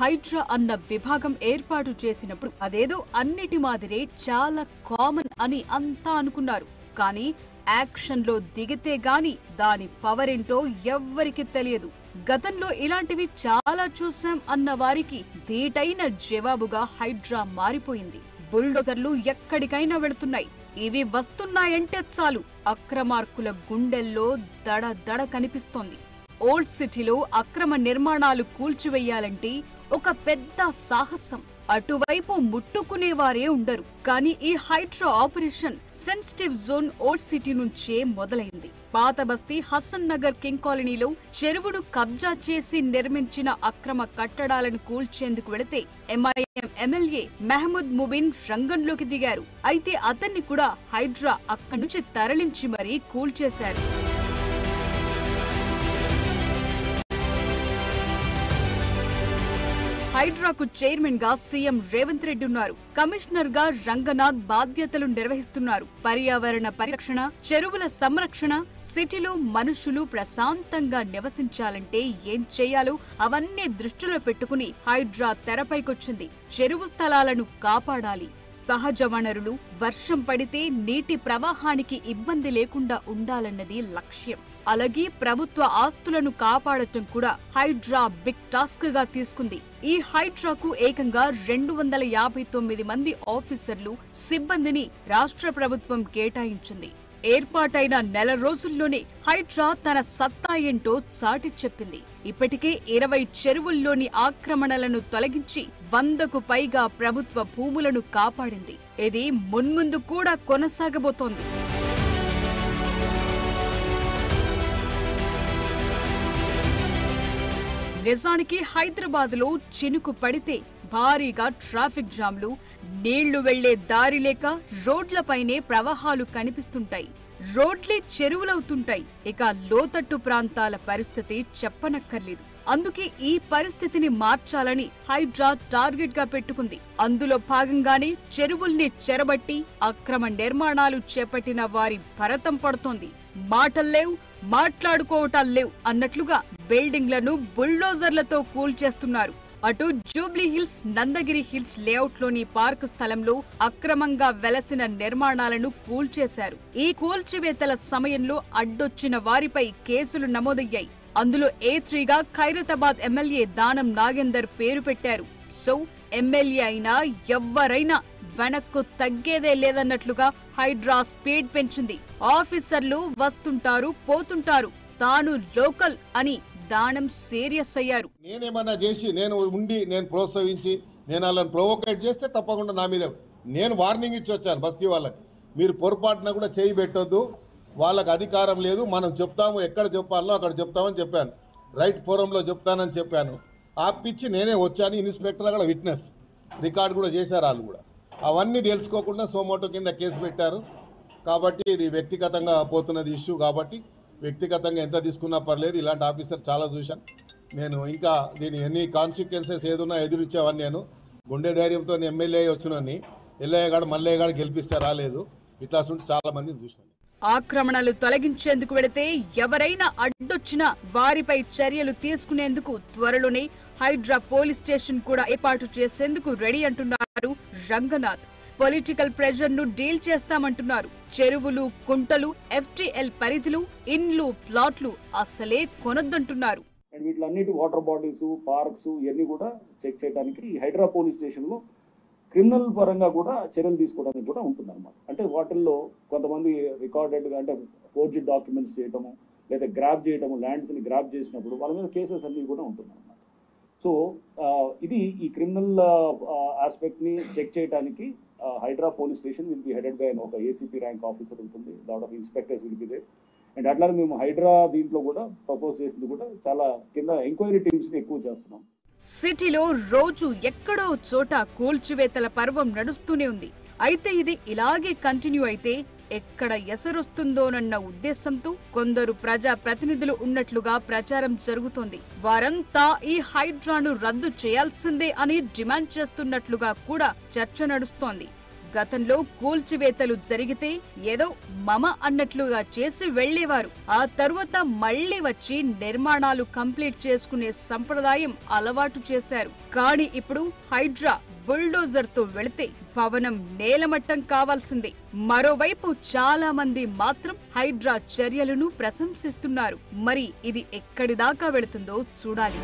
హైడ్రా అన్న విభాగం ఏర్పాటు చేసినప్పుడు అదేదో అన్నిటి మాదిరే చాలా కామన్ అని అంతా అనుకున్నారు. కానీ యాక్షన్ లో దిగితే గాని దాని పవర్ ఏంటో ఎవ్వరికి తెలియదు. గతంలో ఇలాంటివి చాలా చూసాం అన్న వారికి ధీటైన జవాబుగా హైడ్రా మారిపోయింది. బుల్డోజర్లు ఎక్కడికైనా వెళుతున్నాయి. ఇవి వస్తున్నాయంటే చాలు అక్రమార్కుల గుండెల్లో దడ దడ కనిపిస్తోంది. ఓల్డ్ సిటీలో అక్రమ నిర్మాణాలు కూల్చివేయాలంటే ఒక పెద్ద సాహసం. అటువైపు ముట్టుకునేవారే ఉండరు. కానీ ఈ HYDRAA operation sensitive zone old city నుంచే మొదలైంది. పాత బస్తీ హసన్ నగర్ కింగ్ కాలనీలో చెరువును కబ్జా చేసి నిర్మించిన అక్రమ కట్టడాలను కూల్చేందుకు వెళితే ఎంఐఎం ఎమ్మెల్యే మహమూద్ ముబిన్ రంగంలోకి దిగారు. అయితే అతన్ని కూడా హైడ్రా అక్కడి నుంచి తరలించి మరీ కూల్చేశారు. హైడ్రాకు చైర్మన్ గా సీఎం రేవంత్ రెడ్డి ఉన్నారు. కమిషనర్ గా రంగనాథ్ బాధ్యతలు నిర్వహిస్తున్నారు. పర్యావరణ పరిరక్షణ, చెరువుల సంరక్షణ, సిటీలో మనుషులు ప్రశాంతంగా నివసించాలంటే ఏం చేయాలో అవన్నీ దృష్టిలో పెట్టుకుని హైడ్రా తెరపైకొచ్చింది. చెరువు స్థలాలను కాపాడాలి, సహజ వనరులు, వర్షం పడితే నీటి ప్రవాహానికి ఇబ్బంది లేకుండా ఉండాలన్నది లక్ష్యం. అలాగే ప్రభుత్వ ఆస్తులను కాపాడటం కూడా హైడ్రా బిగ్ టాస్క్ గా తీసుకుంది. ఈ హైడ్రాకు ఏకంగా 259 మంది ఆఫీసర్లు, సిబ్బందిని రాష్ట్ర ప్రభుత్వం కేటాయించింది. ఏర్పాటైన నెల రోజుల్లోనే హైడ్రా తన సత్తా ఏంటో చాటి చెప్పింది. ఇప్పటికే 20 చెరువుల్లోని ఆక్రమణలను తొలగించి 100కు పైగా ప్రభుత్వ భూములను కాపాడింది. ఇది మున్ముందు కూడా కొనసాగబోతోంది. నిజానికి హైదరాబాద్ లో చినుకు పడితే భారీగా ట్రాఫిక్ జామ్లు, నీళ్లు వెళ్లే దారి లేక రోడ్లపైనే ప్రవాహాలు కనిపిస్తుంటాయి. రోడ్లే చెరువులవుతుంటాయి. ఇక లోతట్టు ప్రాంతాల పరిస్థితి చెప్పనక్కర్లేదు. అందుకే ఈ పరిస్థితిని మార్చాలని హైడ్రా టార్గెట్ గా పెట్టుకుంది. అందులో భాగంగానే చెరువుల్ని చెరబట్టి అక్రమ నిర్మాణాలు చేపట్టిన వారి భరతం పడుతోంది. మాటల్లేవు, మాట్లాడుకోవటాలు లేవు అన్నట్లుగా బిల్డింగ్లను బుల్డోజర్లతో కూల్చేస్తున్నారు. అటు జూబ్లీ హిల్స్, నందగిరి హిల్స్ లేఅవుట్లోని పార్కు స్థలంలో అక్రమంగా వెలసిన నిర్మాణాలను కూల్చేశారు. ఈ కూల్చివేతల సమయంలో అడ్డొచ్చిన వారిపై కేసులు నమోదయ్యాయి. అందులో A3గా ఖైరతాబాద్ ఎమ్మెల్యే దానం నాగేందర్ పేరు పెట్టారు. సో ఎమ్మెల్యే అయినా ఎవ్వరైనా వెనక్కు తగ్గేదే లేదన్నట్లుగా హైడ్రా స్పీడ్ పెంచింది. ఆఫీసర్లు వస్తుంటారు, పోతుంటారు. తాను లోకల్ అని దానం సీరియస్ అయ్యారు. నేనేమన్నా చేసి నేను ప్రోత్సహించి నేను వాళ్ళని ప్రొవోకేట్ చేస్తే తప్పకుండా నా మీద నేను వార్నింగ్ ఇచ్చి వచ్చాను. బస్తీ వాళ్ళకి మీరు పొరపాటున కూడా చేయి పెట్టొద్దు, వాళ్ళకి అధికారం లేదు, మనం చెప్తాము, ఎక్కడ చెప్పాలో అక్కడ చెప్తామని చెప్పాను. రైట్ ఫోరంలో చెప్తానని చెప్పాను. ఆపిచ్చి నేనే వచ్చాను. ఇన్స్పెక్టర్ కూడా విట్నెస్ రికార్డు కూడా చేశారు. వాళ్ళు కూడా అవన్నీ తెలుసుకోకుండా సోమోటో కింద కేసు పెట్టారు. కాబట్టి ఇది వ్యక్తిగతంగా పోతున్నది ఇష్యూ. కాబట్టి వ్యక్తిగతంగా ఎంత తీసుకున్నా పర్లేదు. ఇలాంటి ఆఫీసర్ చాలా చూశాను నేను. ఇంకా దీని ఎన్ని కాన్సిక్వెన్సెస్ ఏదున్నా ఎదురిచ్చేవాడిని. నేను గుండె ధైర్యంతో ఎమ్మెల్యే వచ్చినని ఎల్లయ్యగాడు మల్లయ్యగాడు గెలిపిస్తే రాలేదు. ఇట్లా చాలా మందిని చూశాను. ఆక్రమణలు తొలగించేందుకు వెళితే ఎవరైనా అడ్డొచ్చినా వారిపై చర్యలు తీసుకునేందుకు త్వరలోనే హైడ్రా పోలీస్ స్టేషన్ కూడా ఏర్పాటు చేసేందుకు రెడీ అంటున్నారు రంగనాథ్. పొలిటికల్ ప్రెషర్ ను డీల్ చేస్తామంటున్నారు. చెరువులు, కుంటలు, FTL పరిధులు, ఇండ్లు, ప్లాట్లు అసలే కొనొద్దంటున్నారు. వీటిలన్నిటి వాటర్ బాటిల్స్, పార్క్స్ ఇవన్నీ కూడా చెక్ చేయడానికి హైడ్రా పోలీస్ స్టేషన్ లో క్రిమినల్ పరంగా కూడా చర్యలు తీసుకోవడానికి కూడా ఉంటుందన్నమాట. అంటే వాటిల్లో కొంతమంది రికార్డెడ్గా అంటే ఫోర్జీ డాక్యుమెంట్స్ చేయటము, లేదా గ్రాప్ చేయటము, ల్యాండ్స్ని గ్రాప్ చేసినప్పుడు వాళ్ళ మీద కేసెస్ అన్నీ కూడా ఉంటుందన్నమాట. సో ఇది ఈ క్రిమినల్ ఆస్పెక్ట్ని చెక్ చేయడానికి HYDRAA police station will be headed by ఒక ACP ర్యాంక్ ఆఫీసర్ ఉంటుంది. Lot of inspectors will be there. And అట్లానే మేము హైడ్రా దీంట్లో కూడా ప్రపోజ్ చేసింది కూడా చాలా కింద ఎంక్వైరీ టీమ్స్ని ఎక్కువ చేస్తున్నాం. సిటీలో రోజు ఎక్కడో చోట కూల్చివేతల పర్వం నడుస్తూనే ఉంది. అయితే ఇది ఇలాగే కంటిన్యూ అయితే ఎక్కడ ఎసరొస్తుందోనన్న ఉద్దేశంతో కొందరు ప్రజా ప్రతినిధులు ఉన్నట్లుగా ప్రచారం జరుగుతోంది. వారంతా ఈ హైడ్రాను రద్దు చేయాల్సిందే అని డిమాండ్ చేస్తున్నట్లుగా కూడా చర్చ నడుస్తోంది. గతంలో కూల్చివేతలు జరిగితే ఏదో మమ అన్నట్లుగా చేసి వెళ్లేవారు. ఆ తరువాత మళ్లీ వచ్చి నిర్మాణాలు కంప్లీట్ చేసుకునే సంప్రదాయం అలవాటు చేశారు. కానీ ఇప్పుడు హైడ్రా బుల్డోజర్ తో వెళితే భవనం నేలమట్టం కావాల్సిందే. మరోవైపు చాలా మంది మాత్రం హైడ్రా చర్యలను ప్రశంసిస్తున్నారు. మరి ఇది ఎక్కడి దాకా వెళుతుందో చూడాలి.